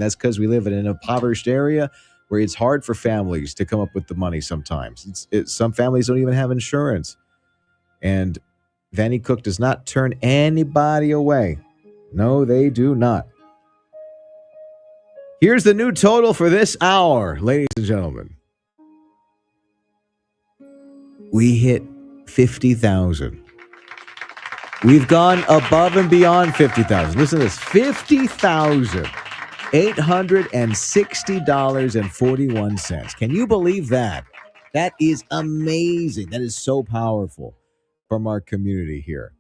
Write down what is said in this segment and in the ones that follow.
that's because we live in an impoverished area where it's hard for families to come up with the money sometimes. Some families don't even have insurance. And Vannie Cook does not turn anybody away. No, they do not. Here's the new total for this hour, ladies and gentlemen. We hit 50,000. We've gone above and beyond 50,000. Listen to this, $50,860.41. Can you believe that? That is amazing. That is so powerful from our community here.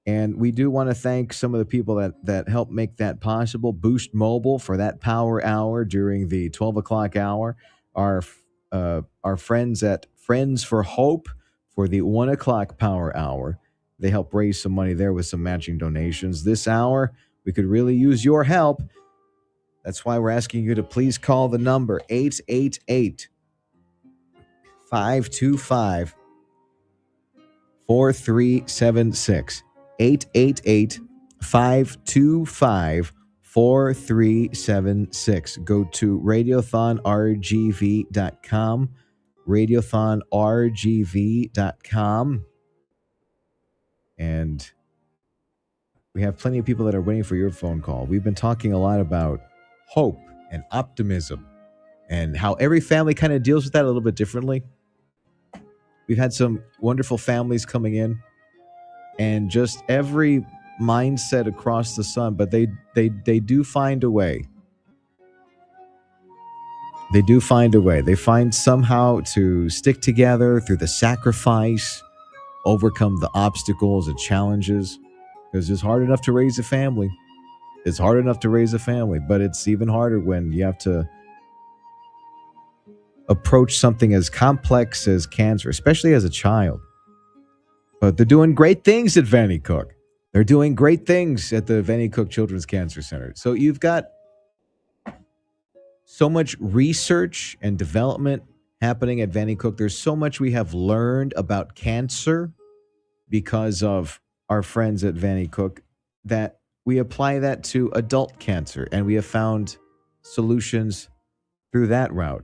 And we do want to thank some of the people that helped make that possible. Boost Mobile for that power hour during the 12 o'clock hour. Our friends at Friends for Hope for the 1 o'clock power hour. They help raise some money there with some matching donations. This hour, we could really use your help. That's why we're asking you to please call the number 888-525-4376. 888-525-4376. Go to RadioThonRGV.com. RadioThonRGV.com. And we have plenty of people that are waiting for your phone call. We've been talking a lot about hope and optimism and how every family kind of deals with that a little bit differently. We've had some wonderful families coming in and just every mindset across the sun, but they do find a way. They do find a way. They find somehow to stick together through the sacrifice, overcome the obstacles and challenges, because it's hard enough to raise a family. It's hard enough to raise a family, but it's even harder when you have to approach something as complex as cancer, especially as a child. But they're doing great things at Vannie Cook. They're doing great things at the Vannie Cook Children's Cancer Center. So you've got so much research and development happening at Vannie Cook. There's so much we have learned about cancer because of our friends at Vannie Cook that we apply that to adult cancer, and we have found solutions through that route.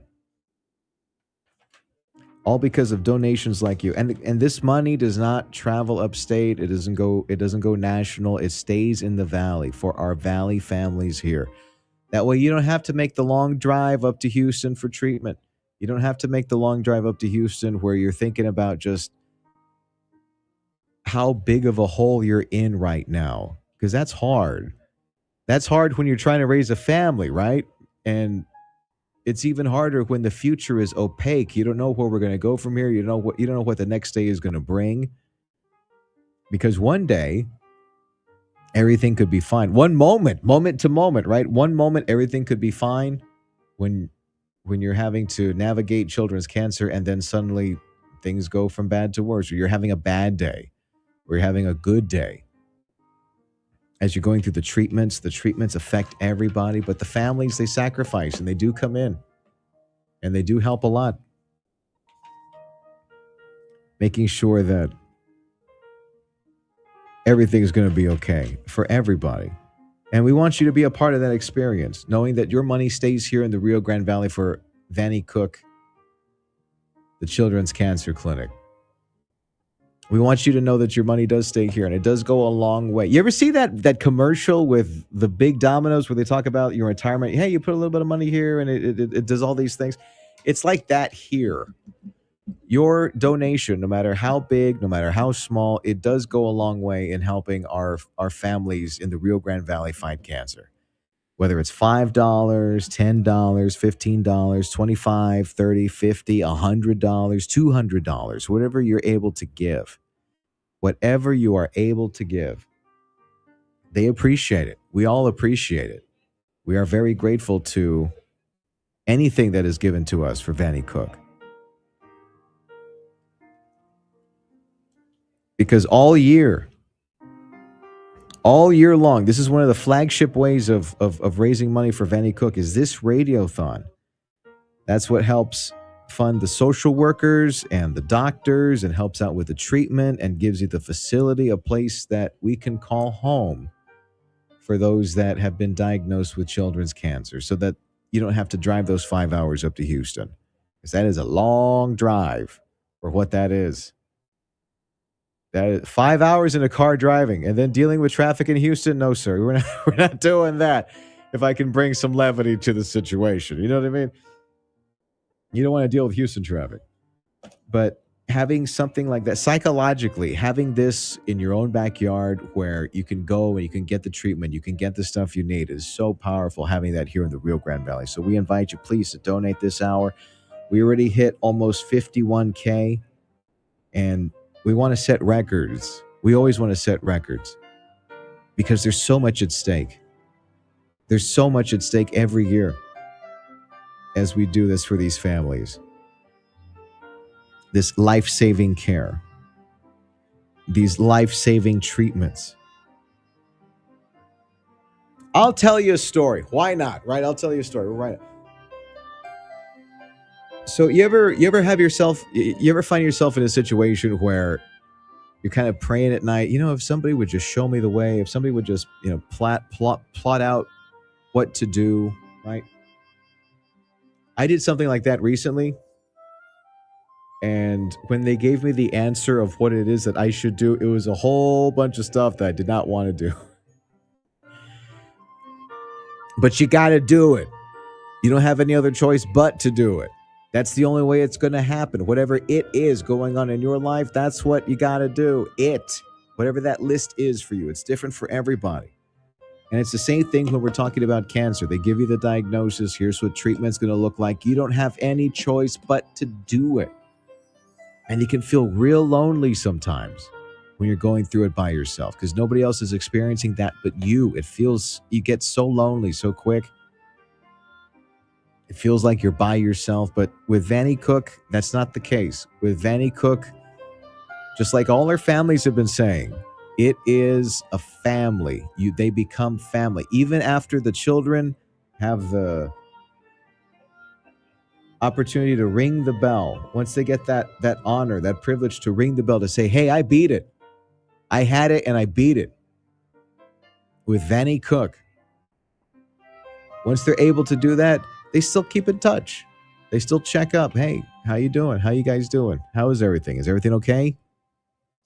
All because of donations like you. And this money does not travel upstate. It doesn't go national. It stays in the valley for our valley families here. That way you don't have to make the long drive up to Houston for treatment. You don't have to make the long drive up to Houston where you're thinking about just how big of a hole you're in right now. Because that's hard. That's hard when you're trying to raise a family, right? And it's even harder when the future is opaque. You don't know where we're going to go from here. You don't know what the next day is going to bring. Because one day, everything could be fine. One moment to moment, right? One moment, everything could be fine when you're having to navigate children's cancer, and then suddenly things go from bad to worse, or you're having a bad day, or you're having a good day. As you're going through the treatments affect everybody, but the families, they sacrifice, and they do come in, and they do help a lot, making sure that everything is going to be okay for everybody. And we want you to be a part of that experience, knowing that your money stays here in the Rio Grande Valley for Vannie Cook, the Children's Cancer Clinic. We want you to know that your money does stay here, and it does go a long way. You ever see that commercial with the big dominoes where they talk about your retirement? Hey, you put a little bit of money here, and it does all these things. It's like that here. Your donation, no matter how big, no matter how small, it does go a long way in helping our families in the Rio Grande Valley fight cancer. Whether it's $5, $10, $15, $25, $30, $50, $100, $200, whatever you're able to give. Whatever you are able to give. They appreciate it. We all appreciate it. We are very grateful to anything that is given to us for Vannie Cook. Because all year long, this is one of the flagship ways of raising money for Vannie Cook is this RadioThon. That's what helps fund the social workers and the doctors and helps out with the treatment and gives you the facility, a place that we can call home for those that have been diagnosed with children's cancer so that you don't have to drive those 5 hours up to Houston. Because that is a long drive for what that is. That is 5 hours in a car driving and then dealing with traffic in Houston. No, sir, we're not doing that. If I can bring some levity to the situation, you know what I mean? You don't want to deal with Houston traffic, but having something like that psychologically, having this in your own backyard where you can go and you can get the treatment, you can get the stuff you need is so powerful. Having that here in the Rio Grande Valley, so we invite you, please, to donate this hour. We already hit almost 51K, and we want to set records. We always want to set records because there's so much at stake. There's so much at stake every year as we do this for these families. This life-saving care, these life-saving treatments. I'll tell you a story. Why not? Right? I'll tell you a story. Right. So you ever find yourself in a situation where you're kind of praying at night, if somebody would just show me the way, if somebody would just, plot out what to do, right? I did something like that recently. And when they gave me the answer of what it is that I should do, it was a whole bunch of stuff that I did not want to do. But you got to do it. You don't have any other choice but to do it. That's the only way it's going to happen. Whatever it is going on in your life, that's what you got to do. Whatever that list is for you, it's different for everybody. And it's the same thing when we're talking about cancer. They give you the diagnosis. Here's what treatment's going to look like. You don't have any choice but to do it. And you can feel real lonely sometimes when you're going through it by yourself because nobody else is experiencing that but you. You get so lonely so quick. It feels like you're by yourself. But with Vannie Cook, that's not the case. With Vannie Cook, just like all our families have been saying, it is a family. They become family. Even after the children have the opportunity to ring the bell, once they get that honor, that privilege to ring the bell to say, hey, I beat it. I had it and I beat it. With Vannie Cook, once they're able to do that, they still keep in touch. They still check up. Hey, how you doing? How you guys doing? How is everything? Is everything okay?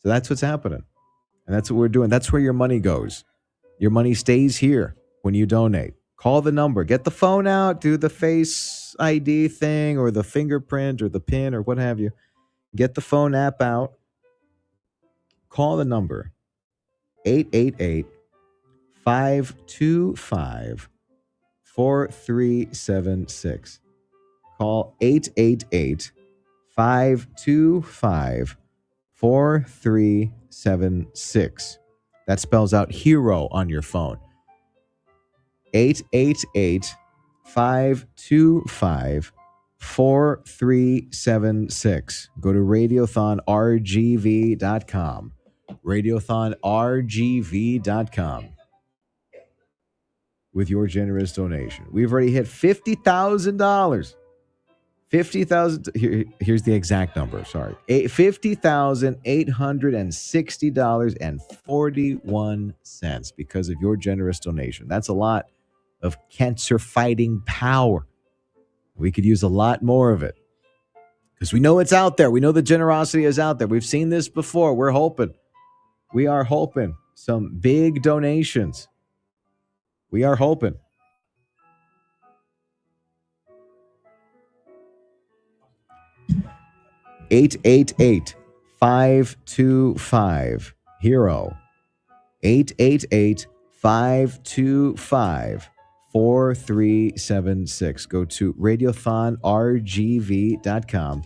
So that's what's happening. And that's what we're doing. That's where your money goes. Your money stays here when you donate. Call the number. Get the phone out. Do the Face ID thing or the fingerprint or the PIN or what have you. Get the phone app out. Call the number. 888-525-4376. Call 888-525-4376. That spells out HERO on your phone. 888-525-4376. Go to RadioThonRGV.com. RadioThonRGV.com. With your generous donation. We've already hit $50,000. 50,000. Here's the exact number. Sorry. $50,860.41 because of your generous donation. That's a lot of cancer fighting power. We could use a lot more of it because we know it's out there. We know the generosity is out there. We've seen this before. We are hoping some big donations. We are hoping. $888-525-HERO. 888-525-4376. Go to RadioThonRGV.com.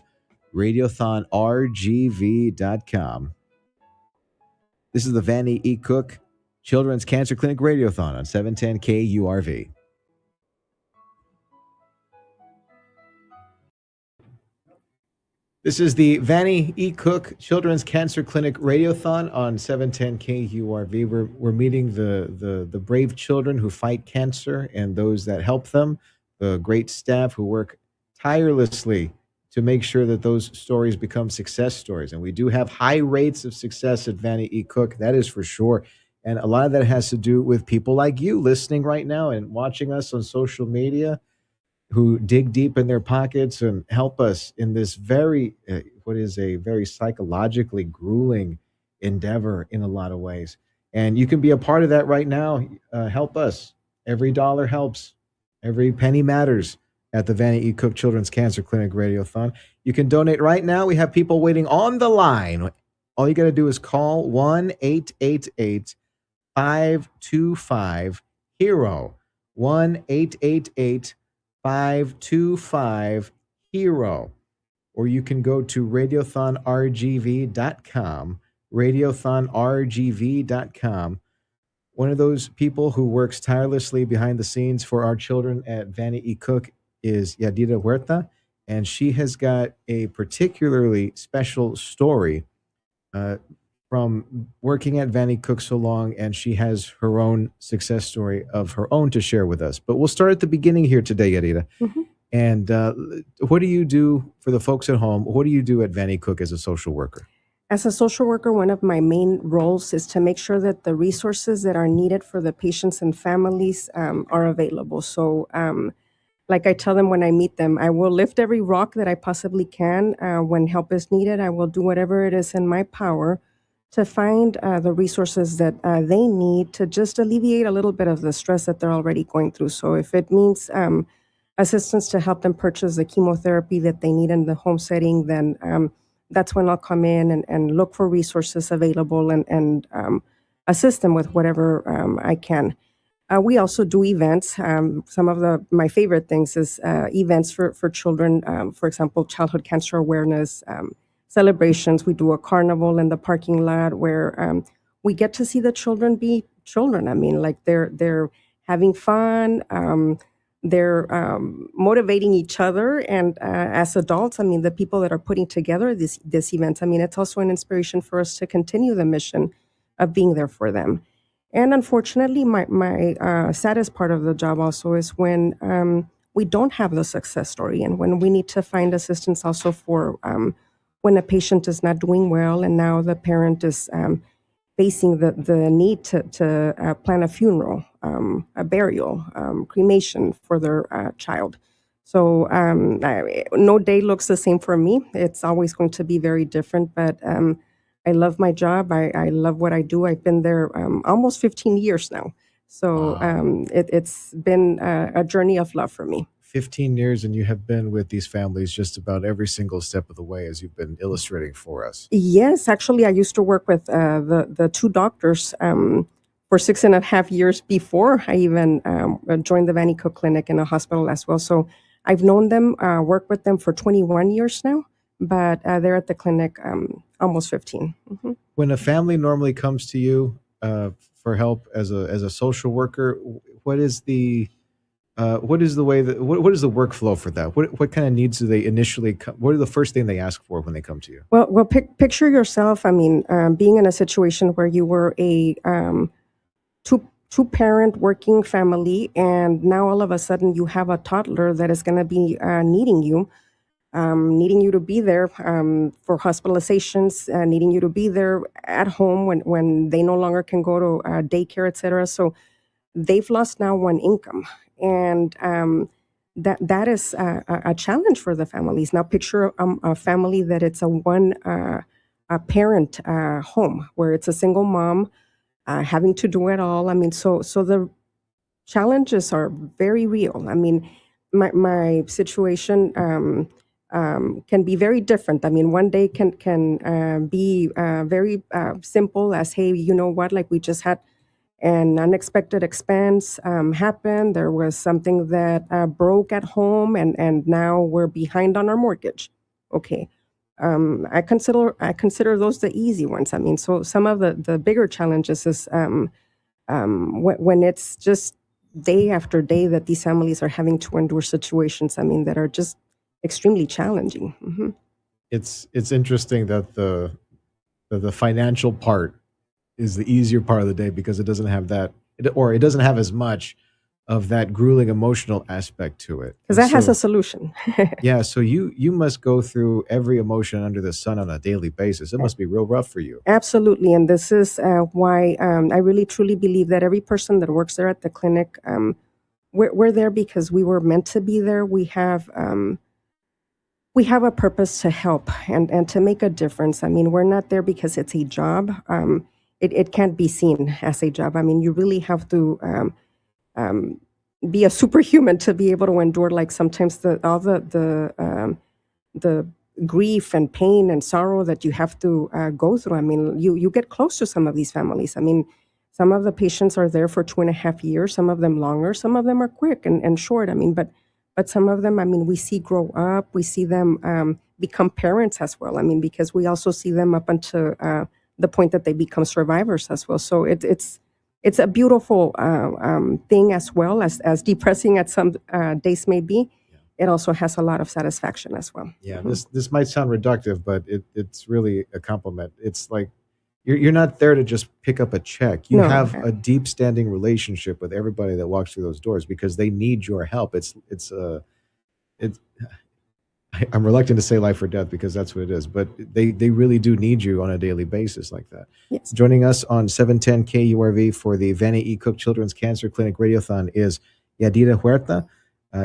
RadioThonRGV.com. This is the Vannie E. Cook Children's Cancer Clinic Radiothon on 710 KURV. This is the Vannie E. Cook Children's Cancer Clinic Radiothon on 710 KURV. We're meeting the brave children who fight cancer and those that help them, the great staff who work tirelessly to make sure that those stories become success stories. And we do have high rates of success at Vannie E. Cook, that is for sure. And a lot of that has to do with people like you listening right now and watching us on social media, who dig deep in their pockets and help us in this what is a very psychologically grueling endeavor in a lot of ways. And you can be a part of that right now. Help us. Every dollar helps. Every penny matters at the Vannie E. Cook Children's Cancer Clinic Radiothon. You can donate right now. We have people waiting on the line. All you got to do is call 1-888-525-HERO. 1-888-525-HERO. Or you can go to radiothonrgv.com, radiothonrgv.com. One of those people who works tirelessly behind the scenes for our children at Vannie E. Cook is Yadira Huerta, and she has got a particularly special story from working at Vannie Cook so long, and she has her own success story of her own to share with us. But we'll start at the beginning here today, Yadira. Mm-hmm. And what do you do for the folks at home? What do you do at Vannie Cook as a social worker? As a social worker, one of my main roles is to make sure that the resources that are needed for the patients and families are available. So like I tell them when I meet them, I will lift every rock that I possibly can when help is needed. I will do whatever it is in my power to find the resources that they need to just alleviate a little bit of the stress that they're already going through. So if it means assistance to help them purchase the chemotherapy that they need in the home setting, then that's when I'll come in and look for resources available and assist them with whatever I can. We also do events. Some of my favorite things is events for children. For example, childhood cancer awareness celebrations. We do a carnival in the parking lot where we get to see the children be children. I mean, like they're having fun. They're motivating each other, and as adults, I mean, the people that are putting together this event, I mean, it's also an inspiration for us to continue the mission of being there for them. And unfortunately, my saddest part of the job also is when we don't have the success story, and when we need to find assistance also for when a patient is not doing well, and now the parent is facing the need to plan a funeral, a burial, cremation for their child. So no day looks the same for me. It's always going to be very different, but I love my job. I love what I do. I've been there almost 15 years now. So Wow. It's been a journey of love for me. 15 years, and you have been with these families just about every single step of the way, as you've been illustrating for us. Yes, actually, I used to work with the two doctors for 6.5 years before I even joined the Vannie Cook Clinic in a hospital as well. So I've known them, worked with them for 21 years now, but they're at the clinic almost 15. Mm-hmm. When a family normally comes to you for help as a social worker, what is the what is the way that what is the workflow for that? What kind of needs do they initially come? What are the first thing they ask for when they come to you? Well, picture yourself. I mean, being in a situation where you were a two-parent working family, and now all of a sudden you have a toddler that is going to be needing you to be there for hospitalizations, needing you to be there at home when they no longer can go to daycare, etc. So they've lost now one income, and that is a challenge for the families. Now picture a family that it's a parent home where it's a single mom having to do it all. I mean, so the challenges are very real. I mean, my situation can be very different. I mean, one day can be very simple as, hey, you know what? Like we just had an unexpected expense happen. There was something that broke at home, and now we're behind on our mortgage. Okay. I consider those the easy ones. I mean, so some of the bigger challenges is when it's just day after day that these families are having to endure situations. I mean, that are just extremely challenging. Mm-hmm. It's interesting that the financial part is the easier part of the day because it doesn't have that, or it doesn't have as much of that grueling emotional aspect to it. Because And that has a so, solution. yeah, so you must go through every emotion under the sun on a daily basis. It must be real rough for you. Absolutely. And this is why I really truly believe that every person that works there at the clinic, we're there because we were meant to be there. We have a purpose to help and to make a difference. I mean, we're not there because it's a job. It can't be seen as a job. I mean, you really have to um, be a superhuman to be able to endure like sometimes the grief and pain and sorrow that you have to go through. I mean, you get close to some of these families. I mean, some of the patients are there for 2.5 years, some of them longer, some of them are quick and short. I mean, but some of them, I mean, we see grow up, we see them become parents as well. I mean, because we also see them up until the point that they become survivors as well. So it's a beautiful thing as well as depressing at some days may be. It also has a lot of satisfaction as well. Yeah, this might sound reductive, but it's really a compliment. It's like you're not there to just pick up a check. You No, have a deep standing relationship with everybody that walks through those doors because they need your help. It's I'm reluctant to say life or death because that's what it is, but they really do need you on a daily basis like that. yes. Joining us on 710 KURV for the Vannie E. Cook Children's Cancer Clinic Radiothon is Yadira Huerta.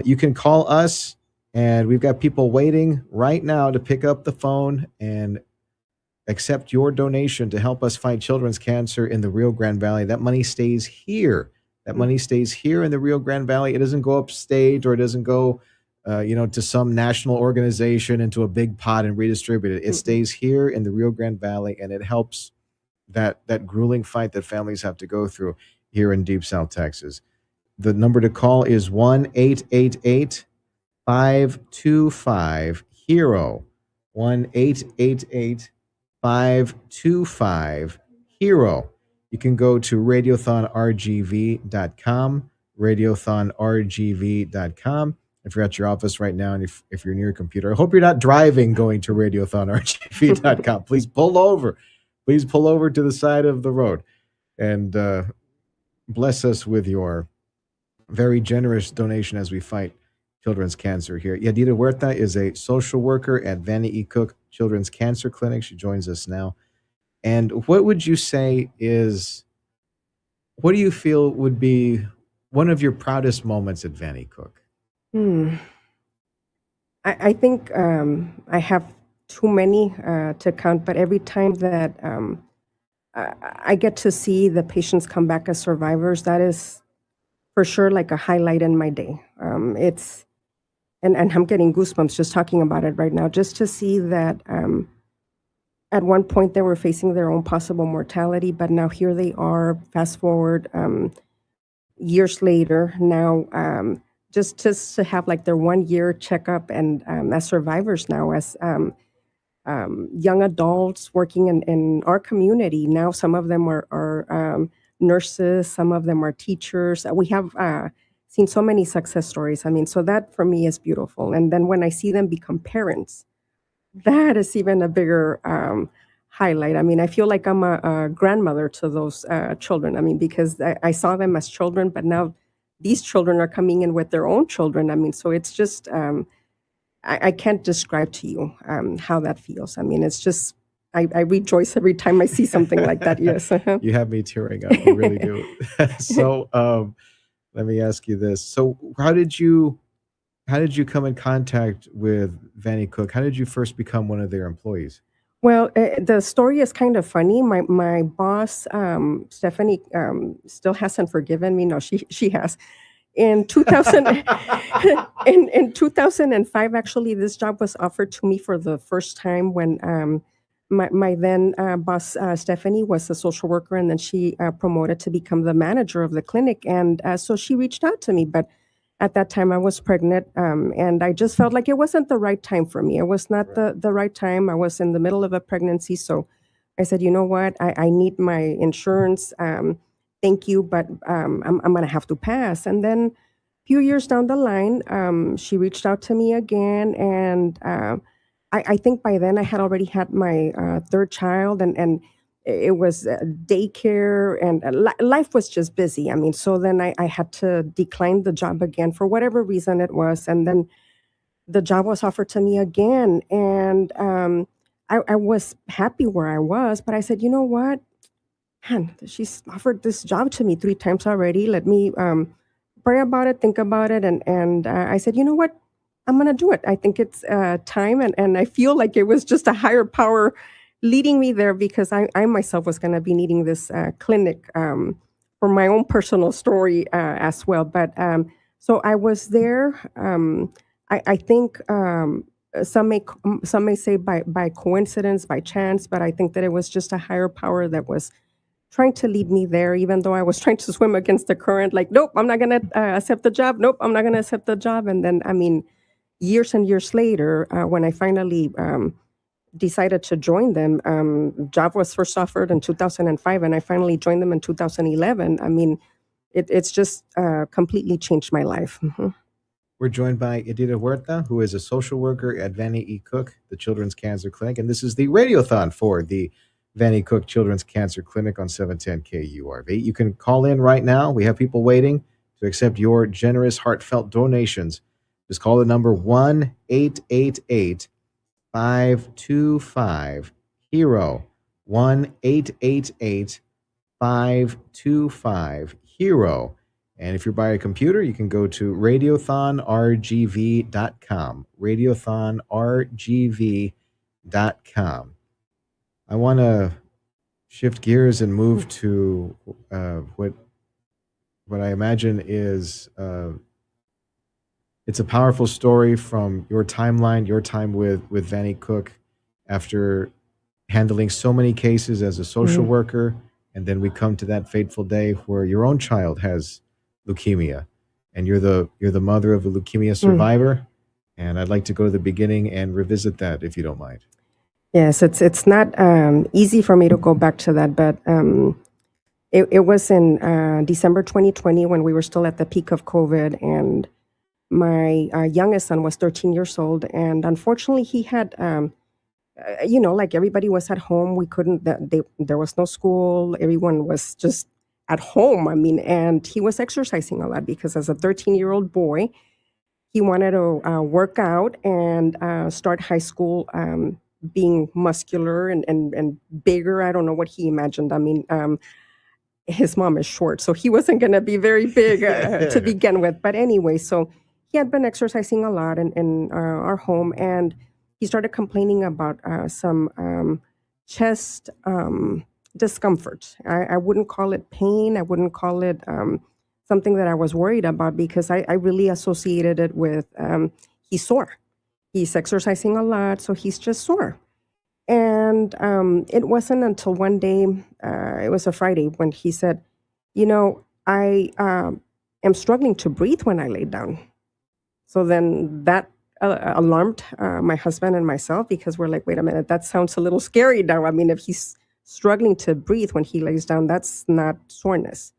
You can call us, and we've got people waiting right now to pick up the phone and accept your donation to help us fight children's cancer in the Rio Grande Valley. That money stays here. That money stays here in the Rio Grande Valley. It doesn't go upstate or it doesn't go, to some national organization into a big pot and redistribute it. It stays here in the Rio Grande Valley, and it helps that grueling fight that families have to go through here in Deep South Texas. The number to call is 1-888-525-HERO. 1-888-525-HERO. You can go to radiothonrgv.com, radiothonrgv.com. If you're at your office right now and if you're near your computer, I hope you're not driving going to radiothonrgv.com. Please pull over. Please pull over to the side of the road and bless us with your very generous donation as we fight children's cancer here. Yadira Huerta is a social worker at Vannie E. Cook Children's Cancer Clinic. She joins us now. And what would you say what do you feel would be one of your proudest moments at Vannie Cook? Hmm. I think I have too many to count, but every time that I get to see the patients come back as survivors, that is for sure like a highlight in my day. It's and I'm getting goosebumps just talking about it right now, just to see that at one point they were facing their own possible mortality, but now here they are, fast forward years later, now just to have like their 1 year checkup and as survivors now, as young adults working in our community. Now some of them are nurses, some of them are teachers. We have seen so many success stories. I mean, so that for me is beautiful. And then when I see them become parents, that is even a bigger highlight. I mean, I feel like I'm a grandmother to those children. I mean, because I saw them as children, but now these children are coming in with their own children. I mean, so it's just, I can't describe to you how that feels. I mean, it's just, I rejoice every time I see something like that. Yes. You have me tearing up. You really do. So let me ask you this. So how did you come in contact with Vannie Cook? How did you first become one of their employees? Well, the story is kind of funny. My boss, Stephanie, still hasn't forgiven me. No, she has. In 2000, in 2005, actually, this job was offered to me for the first time when my then boss, Stephanie, was a social worker, and then she promoted to become the manager of the clinic. And so she reached out to me, but at that time I was pregnant, and I just felt like it wasn't the right time for me. It was not the right time. I was in the middle of a pregnancy, so I said, you know what, I need my insurance. Thank you, but I'm going to have to pass. And then a few years down the line, she reached out to me again, and I think by then I had already had my third child, and it was daycare, and life was just busy. I mean, so then I had to decline the job again for whatever reason it was. And then the job was offered to me again. And I was happy where I was, but I said, you know what? Man, she's offered this job to me 3 times already. Let me pray about it, think about it. And I said, you know what? I'm going to do it. I think it's time. And I feel like it was just a higher power leading me there, because I myself was going to be needing this clinic for my own personal story as well. But so I was there. I think some may say by coincidence, by chance, but I think that it was just a higher power that was trying to lead me there, even though I was trying to swim against the current. Like, nope, I'm not going to accept the job. Nope, I'm not going to accept the job. And then, I mean, years and years later, when I finally decided to join them, job was first offered in 2005, and I finally joined them in 2011. I mean, it's just completely changed my life. We're joined by Edita Huerta, who is a social worker at Vannie E. Cook, the Children's Cancer Clinic. And this is the radiothon for the Vannie Cook Children's Cancer Clinic on 710 KURV. You can call in right now. We have people waiting to accept your generous, heartfelt donations. Just call the number 1-888-525-HERO. 1-888-525-HERO. And if you're by a computer, you can go to radiothonrgv.com. Radiothonrgv.com. I want to shift gears and move to what I imagine is it's a powerful story from your timeline, your time with Vannie Cook, after handling so many cases as a social worker, and then we come to that fateful day where your own child has leukemia, and you're the mother of a leukemia survivor. And I'd like to go to the beginning and revisit that, if you don't mind. Yes, it's not easy for me to go back to that, but it was in December 2020 when we were still at the peak of COVID, and my youngest son was 13 years old, and unfortunately he had, like everybody was at home. We couldn't, there was no school. Everyone was just at home. I mean, and he was exercising a lot because as a 13-year-old boy, he wanted to work out and start high school being muscular and bigger. I don't know what he imagined. I mean, his mom is short, so he wasn't going to be very big to begin with. But anyway, so he had been exercising a lot in our home, and he started complaining about some chest discomfort. I wouldn't call it pain. I wouldn't call it something that I was worried about, because I really associated it with he's sore. He's exercising a lot, so he's just sore. And it wasn't until one day, it was a Friday, when he said, I am struggling to breathe when I lay down. So then that alarmed my husband and myself, because we're like, wait a minute, that sounds a little scary now. I mean, if he's struggling to breathe when he lays down, that's not soreness.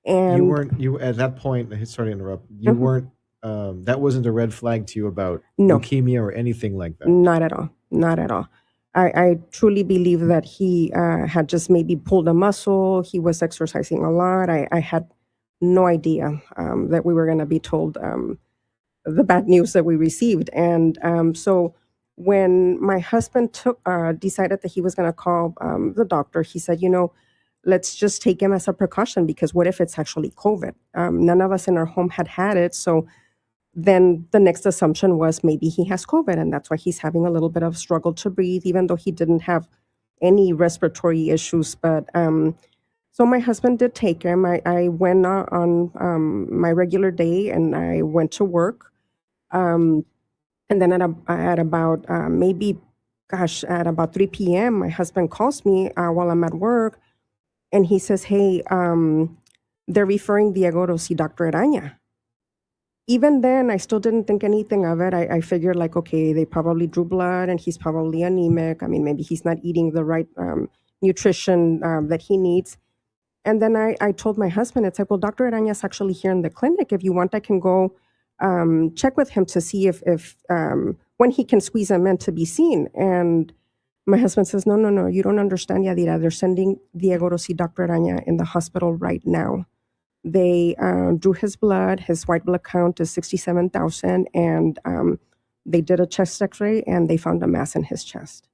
And you at that point, sorry to interrupt, you weren't, that wasn't a red flag to you about leukemia or anything like that? Not at all. Not at all. I truly believe that he had just maybe pulled a muscle. He was exercising a lot. I had no idea that we were going to be told the bad news that we received. And so when my husband decided that he was going to call the doctor, he said, let's just take him as a precaution, because what if it's actually COVID? None of us in our home had it. So then the next assumption was maybe he has COVID, and that's why he's having a little bit of struggle to breathe, even though he didn't have any respiratory issues. But so my husband did take him. I went on my regular day, and I went to work. And then at about at about 3 p.m., my husband calls me while I'm at work, and he says, hey, they're referring Diego to see Dr. Araña. Even then, I still didn't think anything of it. I figured, like, okay, they probably drew blood and he's probably anemic. I mean, maybe he's not eating the right nutrition that he needs. And then I told my husband, it's like, well, Dr. Araña is actually here in the clinic. If you want, I can go check with him to see if when he can squeeze him in to be seen. And My husband says, no, you don't understand, Yadira. They're sending Diego to see Dr. Araña in the hospital right now. They drew his blood. His white blood count is 67,000, and they did a chest X-ray, and they found a mass in his chest.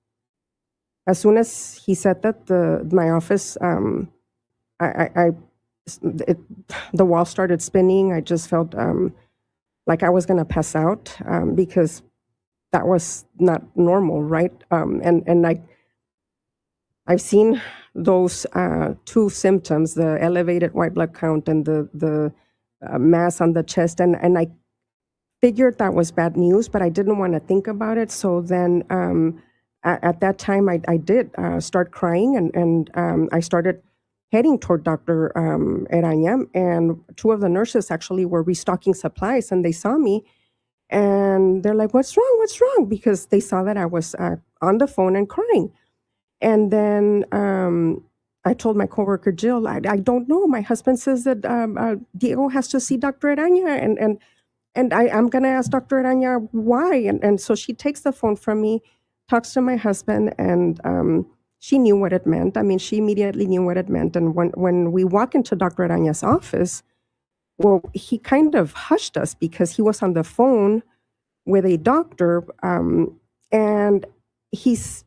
As soon as he said that, my office, the wall started spinning. I just felt like I was going to pass out because that was not normal, right? And I've seen those two symptoms: the elevated white blood count and the mass on the chest, and I figured that was bad news, but I didn't want to think about it. So then at that time, I did start crying, and I started heading toward Dr. Eraña, and two of the nurses actually were restocking supplies, and they saw me, and they're like, what's wrong? What's wrong? Because they saw that I was on the phone and crying. And then I told my coworker, Jill, I don't know. My husband says that Diego has to see Dr. Eraña, and I'm going to ask Dr. Araña why. And so she takes the phone from me, talks to my husband, and she knew what it meant. I mean, she immediately knew what it meant. And when we walk into Dr. Araña's office, well, he kind of hushed us because he was on the phone with a doctor, and he's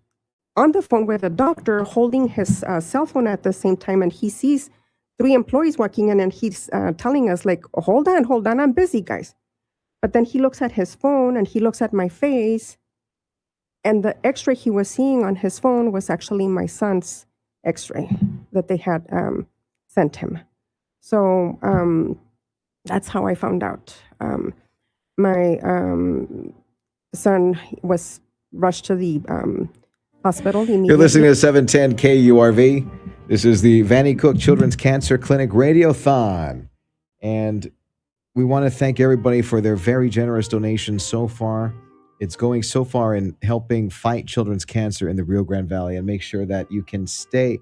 on the phone with a doctor holding his cell phone at the same time, and he sees three employees walking in, and he's telling us, like, hold on, I'm busy, guys. But then he looks at his phone and he looks at my face, and the x-ray he was seeing on his phone was actually my son's x-ray that they had sent him. So that's how I found out. My son was rushed to the hospital immediately. You're listening to 710 KURV. This is the Vannie Cook Children's Cancer Clinic Radiothon. And we want to thank everybody for their very generous donations so far. It's going so far in helping fight children's cancer in the Rio Grande Valley and make sure that you can stay,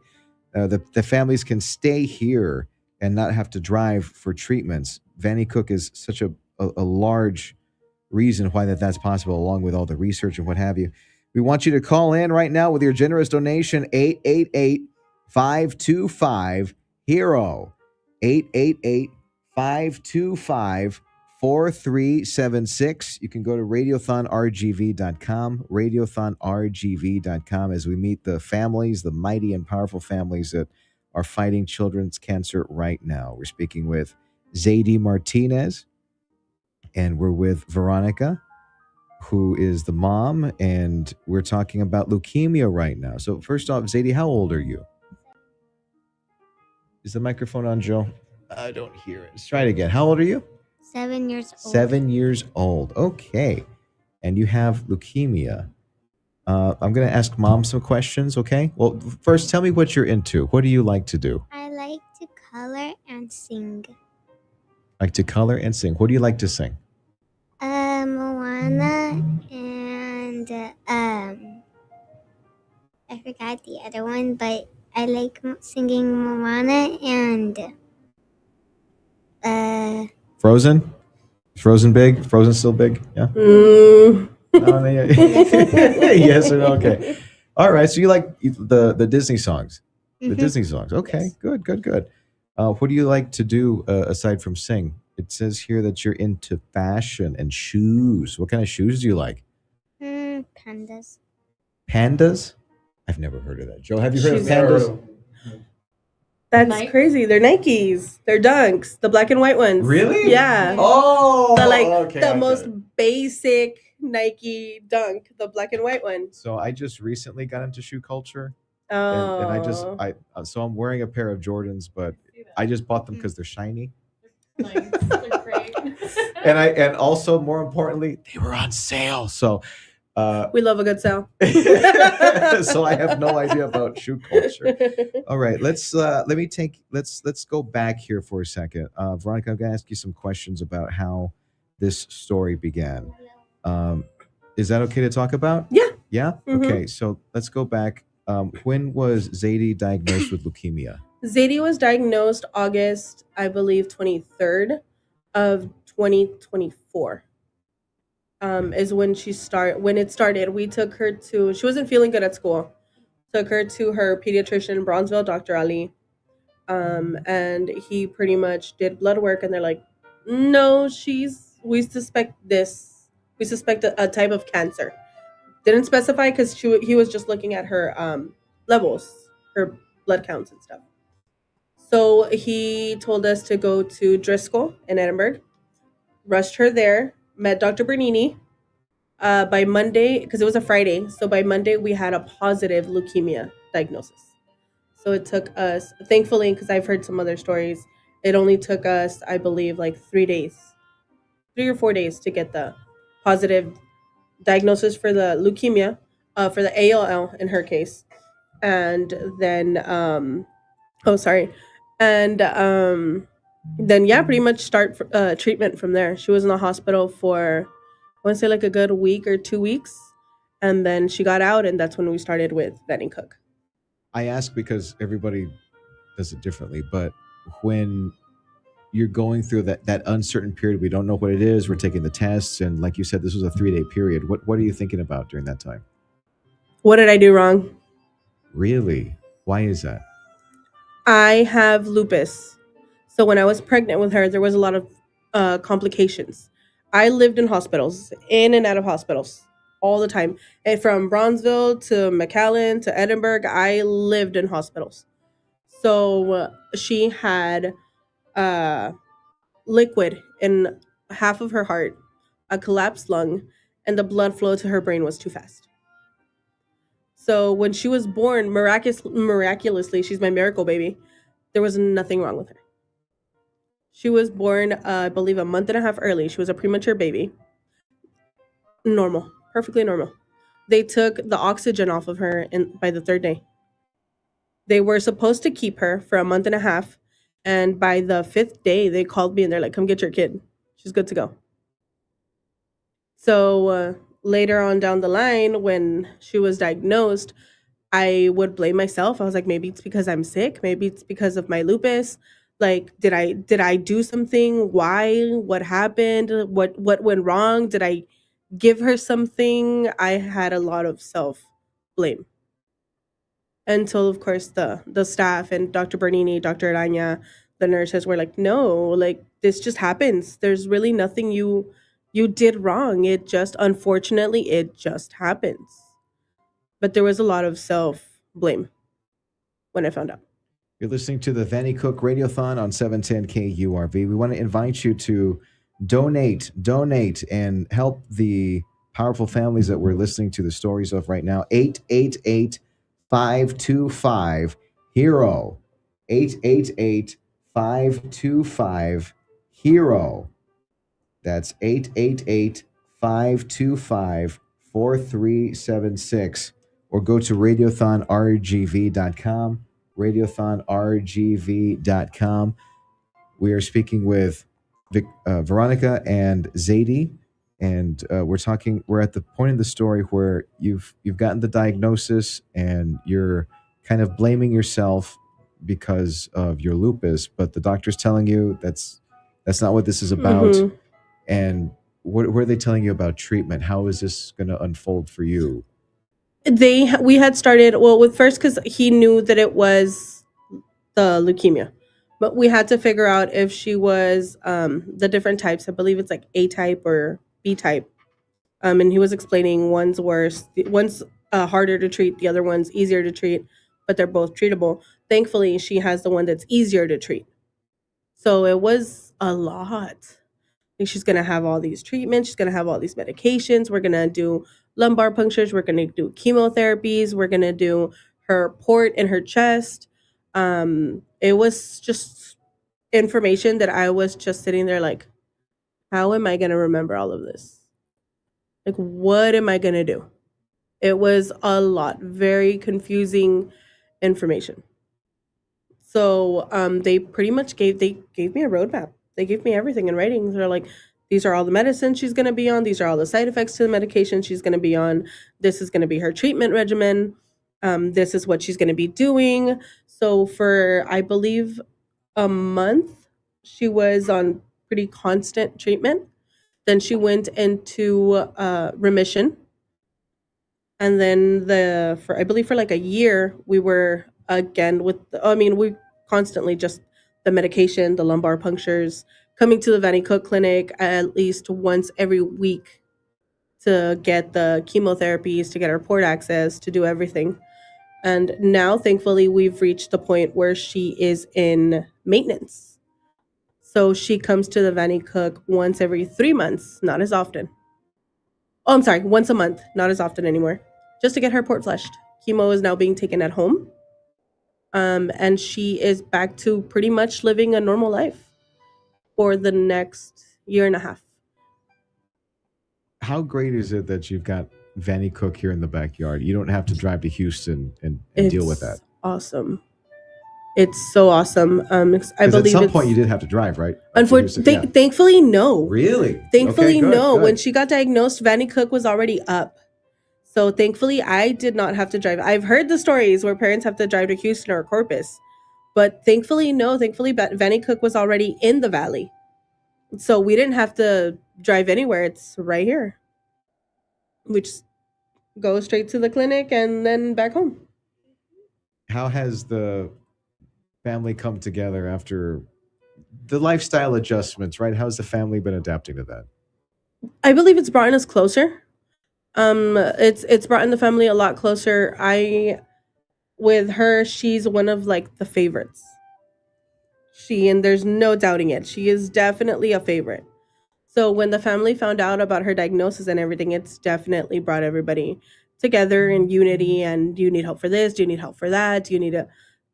the families can stay here and not have to drive for treatments. Vannie Cook is such a large reason why that's possible, along with all the research and what have you. We want you to call in right now with your generous donation, 888-525-HERO, 888-525-4376. You can go to radiothonrgv.com, radiothonrgv.com, as we meet the families, the mighty and powerful families that are fighting children's cancer right now. We're speaking with Zadie Martinez, and we're with Veronica, who is the mom, and we're talking about leukemia right now. So first off, Zadie, how old are you? Is the microphone on, Joe? I don't hear it. Let's try it again. How old are you? 7 years old. 7 years old. Okay. And you have leukemia. I'm going to ask mom some questions, okay? Well, first, tell me what you're into. What do you like to do? I like to color and sing. Like to color and sing. What do you like to sing? Moana and I forgot the other one, but I like singing Moana and Frozen? Is Frozen big? Frozen still big? Yeah. Mm. No, yes or no? Okay. All right. So you like the Disney songs? The Disney songs. Okay. Yes. Good. What do you like to do aside from sing? It says here that you're into fashion and shoes. What kind of shoes do you like? Pandas. Pandas? I've never heard of that. Joe, have you heard of pandas? That's crazy. They're Nikes. They're Dunks. The black and white ones. Really? Yeah. Oh, the most basic Nike Dunk, the black and white one. So I just recently got into shoe culture. Oh. And so I'm wearing a pair of Jordans, but I just bought them because they're shiny. Nice. They're great. and also, more importantly, they were on sale. So we love a good sale. So I have no idea about shoe culture. All right, let's go back here for a second. Veronica, I'm gonna ask you some questions about how this story began. Is that okay to talk about? Yeah. Yeah? Mm-hmm. Okay, so let's go back. When was Zadie diagnosed with leukemia? Zadie was diagnosed August, I believe, 23rd of 2024. is when it started. We took her to she wasn't feeling good at school. Took her to her pediatrician in Bronzeville, Dr. Ali. And he pretty much did blood work, and they're like, no, we suspect this. We suspect a type of cancer. Didn't specify because he was just looking at her levels, her blood counts and stuff. So he told us to go to Driscoll in Edinburgh, rushed her there, met Dr. Bernini. By Monday, because it was a Friday, so by Monday we had a positive leukemia diagnosis. So it took us, thankfully, because I've heard some other stories, it only took us, I believe, like 3 days, 3 or 4 days to get the positive diagnosis for the leukemia, for the ALL in her case. And then, oh, sorry. And then, yeah, pretty much start treatment from there. She was in the hospital for, I want to say like a good week or 2 weeks. And then she got out, and that's when we started with Vannie Cook. I ask because everybody does it differently, but when you're going through that uncertain period, we don't know what it is, we're taking the tests, and like you said, this was a 3-day period. What are you thinking about during that time? What did I do wrong? Really? Why is that? I have lupus. So when I was pregnant with her, there was a lot of complications. I lived in hospitals, in and out of hospitals all the time. And from Bronzeville to McAllen to Edinburgh, I lived in hospitals. So she had liquid in half of her heart, a collapsed lung, and the blood flow to her brain was too fast. So when she was born, miraculously, she's my miracle baby, there was nothing wrong with her. She was born, I believe, a month and a half early. She was a premature baby. Normal, perfectly normal. They took the oxygen off of her by the third day. They were supposed to keep her for a month and a half. And by the fifth day, they called me and they're like, come get your kid. She's good to go. So later on down the line, when she was diagnosed, I would blame myself. I was like, maybe it's because I'm sick. Maybe it's because of my lupus. Like, did I do something? Why? What happened? What went wrong? Did I give her something? I had a lot of self blame until, of course, the staff and Dr. Bernini, Dr. Aranya, the nurses were like, no, like this just happens. There's really nothing you did wrong. It just, unfortunately, it just happens. But there was a lot of self blame when I found out. You're listening to the Vannie Cook Radiothon on 710 KURV. We want to invite you to donate, and help the powerful families that we're listening to the stories of right now. 888-525-HERO. 888-525-HERO. That's 888-525-4376. Or go to radiothonrgv.com. radiothonrgv.com. We are speaking with Veronica and Zadie, and we're at the point in the story where you've gotten the diagnosis and you're kind of blaming yourself because of your lupus, but the doctor's telling you that's not what this is about. Mhm. And what are they telling you about treatment? How is this going to unfold for you? We had started, well, with first, because he knew that it was the leukemia, but we had to figure out if she was the different types. I believe it's like A type or B type. And he was explaining one's worse, one's harder to treat, the other one's easier to treat, but they're both treatable. Thankfully, she has the one that's easier to treat. So it was a lot. Like, she's going to have all these treatments. She's going to have all these medications. We're going to do lumbar punctures. We're going to do chemotherapies. We're going to do her port in her chest. It was just information that I was just sitting there like, how am I going to remember all of this? Like, what am I going to do? It was a lot, very confusing information. So they pretty much gave me a roadmap. They gave me everything in writing. They're like, these are all the medicines she's going to be on. These are all the side effects to the medication she's going to be on. This is going to be her treatment regimen. This is what she's going to be doing. So for, I believe, a month, she was on pretty constant treatment. Then she went into remission, and then for I believe for like a year we were again with. We constantly just the medication, the lumbar punctures, coming to the Vannie Cook clinic at least once every week to get the chemotherapies, to get our port access, to do everything. And now, thankfully, we've reached the point where she is in maintenance. So she comes to the Vannie Cook once every 3 months, not as often. Oh, I'm sorry, once a month, not as often anymore, just to get her port flushed. Chemo is now being taken at home. And she is back to pretty much living a normal life for the next year and a half. How great is it that you've got Vannie Cook here in the backyard? You don't have to drive to Houston and deal with that. Awesome. It's so awesome. I 'Cause believe at some it's, point you did have to drive, right? Unfortunately, thankfully, no. Really? Thankfully, Okay, good, no. good. When she got diagnosed, Vannie Cook was already up. So thankfully, I did not have to drive. I've heard the stories where parents have to drive to Houston or Corpus, but thankfully, no. Thankfully, Vannie Cook was already in the valley, so we didn't have to drive anywhere. It's right here. We just go straight to the clinic and then back home. How has the family come together after the lifestyle adjustments, right? How's the family been adapting to that? I believe it's brought us closer. It's brought in the family a lot closer. With her, she's one of like the favorites. And there's no doubting it. She is definitely a favorite. So when the family found out about her diagnosis and everything, it's definitely brought everybody together in unity. And do you need help for this? Do you need help for that? Do you need to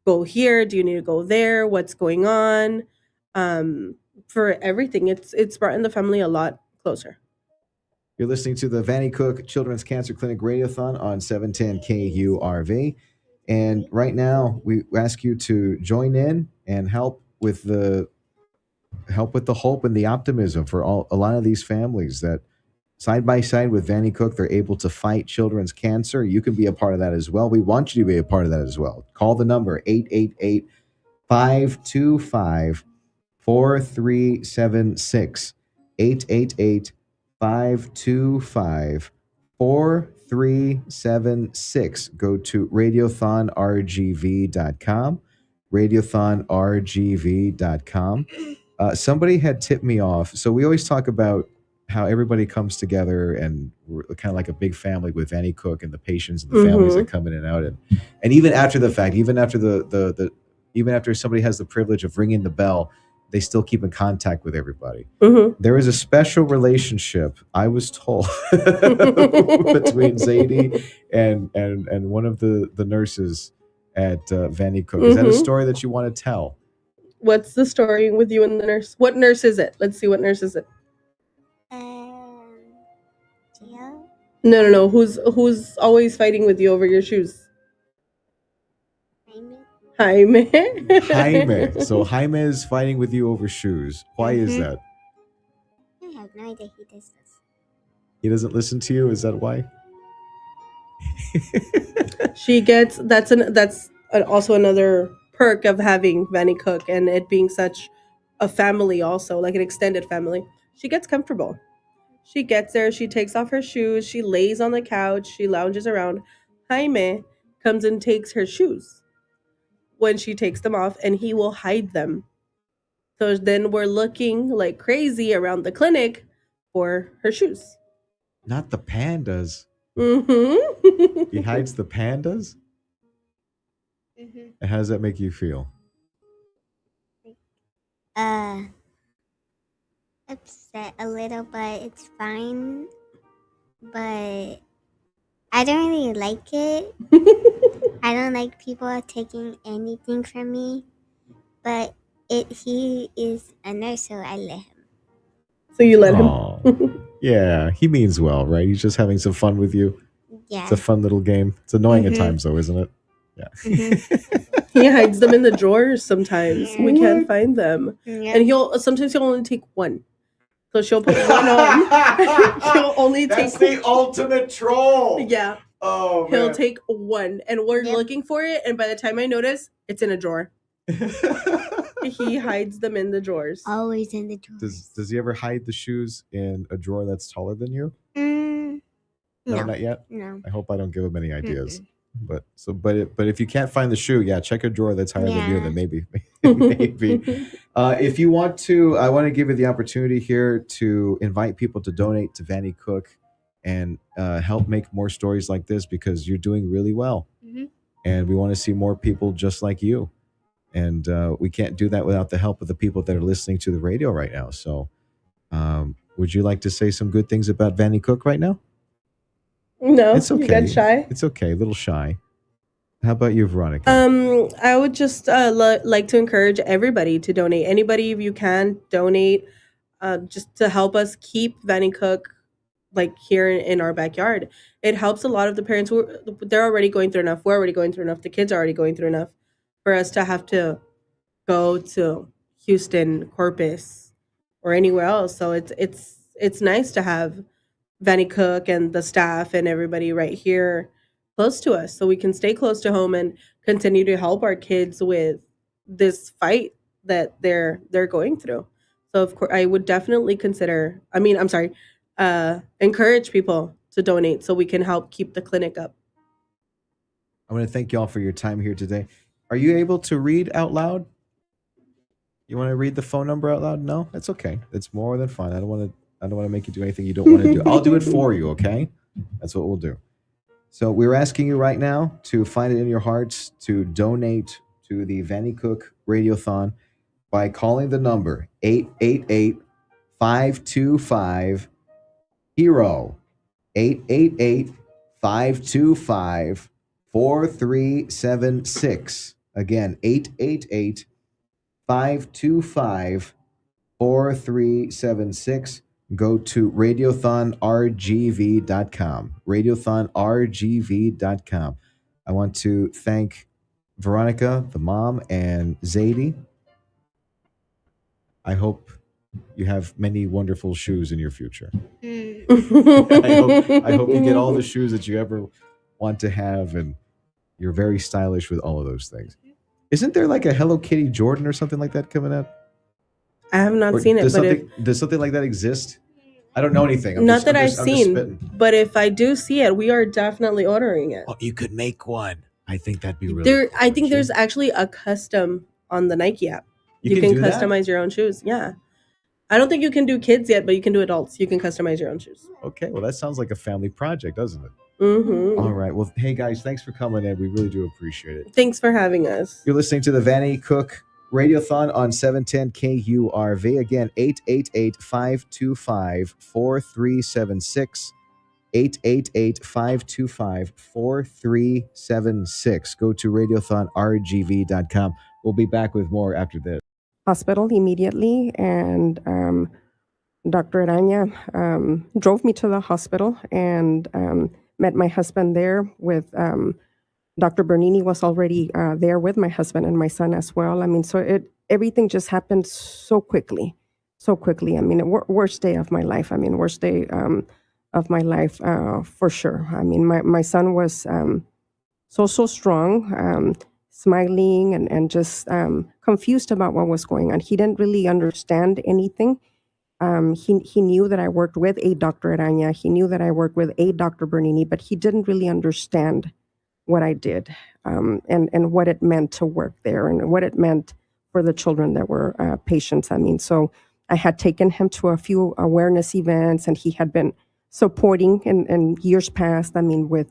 go here? Do you need to go there? What's going on? For everything, it's brought in the family a lot closer. You're listening to the Vannie Cook Children's Cancer Clinic Radiothon on 710 KURV. And right now, we ask you to join in and help with the hope and the optimism for a lot of these families that side by side with Vannie Cook, they're able to fight children's cancer. You can be a part of that as well. We want you to be a part of that as well. Call the number 888-525-4376. 888-525-4376. Go to radiothonrgv.com. radiothonrgv.com. Somebody had tipped me off. So we always talk about how everybody comes together and we're kind of like a big family with Vannie Cook and the patients and the families that come in and out. And even after the fact, even after even after somebody has the privilege of ringing the bell, they still keep in contact with everybody. There is a special relationship, I was told, between Zadie and one of the nurses at Vannie Cook. Is that a story that you want to tell? What's the story with you and the nurse? What nurse is it? Let's see, what nurse is it? Gio? No. Who's always fighting with you over your shoes? Jaime. Jaime. So Jaime is fighting with you over shoes. Why is that? I have no idea he does this. He doesn't listen to you? Is that why? That's also another perk of having Vannie Cook and it being such a family, also like an extended family. She gets comfortable. She gets there, she takes off her shoes, she lays on the couch, she lounges around. Jaime comes and takes her shoes when she takes them off, and he will hide them. So then we're looking like crazy around the clinic for her shoes. Not the pandas. He hides the pandas? And how does that make you feel? Upset a little, but it's fine. But I don't really like it. I don't like people taking anything from me. But he is a nurse, so I let him. So you let him? Yeah, he means well, right? He's just having some fun with you. Yeah. It's a fun little game. It's annoying at times, though, isn't it? Yeah. He hides them in the drawers sometimes. We can't find them. And sometimes he'll only take one. So she'll put one on. He'll only That's take the ultimate troll. Yeah. Oh, man. He'll take one. And we're looking for it. And by the time I notice, it's in a drawer. He hides them in the drawers. Always in the drawers. Does he ever hide the shoes in a drawer that's taller than you? No, Not yet. no. I hope I don't give him any ideas. Mm-mm. But if you can't find the shoe, yeah, check a drawer that's higher than you. Yeah. Then maybe. If you want to, I want to give you the opportunity here to invite people to donate to Vannie Cook and help make more stories like this, because you're doing really well, Mhm. and we want to see more people just like you. And we can't do that without the help of the people that are listening to the radio right now. So, would you like to say some good things about Vannie Cook right now? No, It's you okay. got shy. It's okay. A little shy. How about you, Veronica? I would just like to encourage everybody to donate. Anybody, if you can, donate, just to help us keep Vannie Cook like here in our backyard. It helps a lot of the parents who they're already going through enough. We're already going through enough. The kids are already going through enough for us to have to go to Houston, Corpus, or anywhere else. So it's nice to have Vannie Cook and the staff and everybody right here close to us, so we can stay close to home and continue to help our kids with this fight that they're going through. So of course, I would definitely consider. I mean, I'm sorry, encourage people to donate so we can help keep the clinic up. I want to thank y'all for your time here today. Are you able to read out loud? You want to read the phone number out loud? No, that's okay. It's more than fine. I don't want to make you do anything you don't want to do. I'll do it for you, okay? That's what we'll do. So we're asking you right now to find it in your hearts to donate to the Vannie Cook Radiothon by calling the number 888-525-HERO. 888-525-4376. Again, 888-525-4376. Go to radiothonrgv.com. Radiothonrgv.com. I want to thank Veronica, the mom, and Zadie. I hope you have many wonderful shoes in your future. I hope you get all the shoes that you ever want to have, and you're very stylish with all of those things. Isn't there like a Hello Kitty Jordan or something like that coming out? I have not Or seen it, but does something like that exist? I don't know anything. not that I'm I've just seen, spitting. but if I do see it, we are definitely ordering it. Oh, you could make one. I think that'd be really There, cool, I think wouldn't there's you? actually a custom on the Nike app. You You can do that? customize your own shoes. Yeah, I don't think you can do kids yet, but you can do adults. You can customize your own shoes. Okay, well, that sounds like a family project, doesn't it? Mm-hmm. All right. Well, hey, guys, thanks for coming in. We really do appreciate it. Thanks for having us. You're listening to the Vannie Cook Radiothon on 710 KURV. Again, 888-525-4376. 888-525-4376. Go to radiothonrgv.com. We'll be back with more after this. Hospital immediately, and Dr. Aranya drove me to the hospital and met my husband there with Dr. Bernini was already there with my husband and my son as well. I mean, so everything just happened so quickly. I mean, worst day of my life. I mean, worst day of my life for sure. I mean, my son was so strong, smiling and just confused about what was going on. He didn't really understand anything. He knew that I worked with a Dr. Aranya. He knew that I worked with a Dr. Bernini, but he didn't really understand what I did and what it meant to work there and what it meant for the children that were patients. I mean, so I had taken him to a few awareness events, and he had been supporting in years past. I mean, with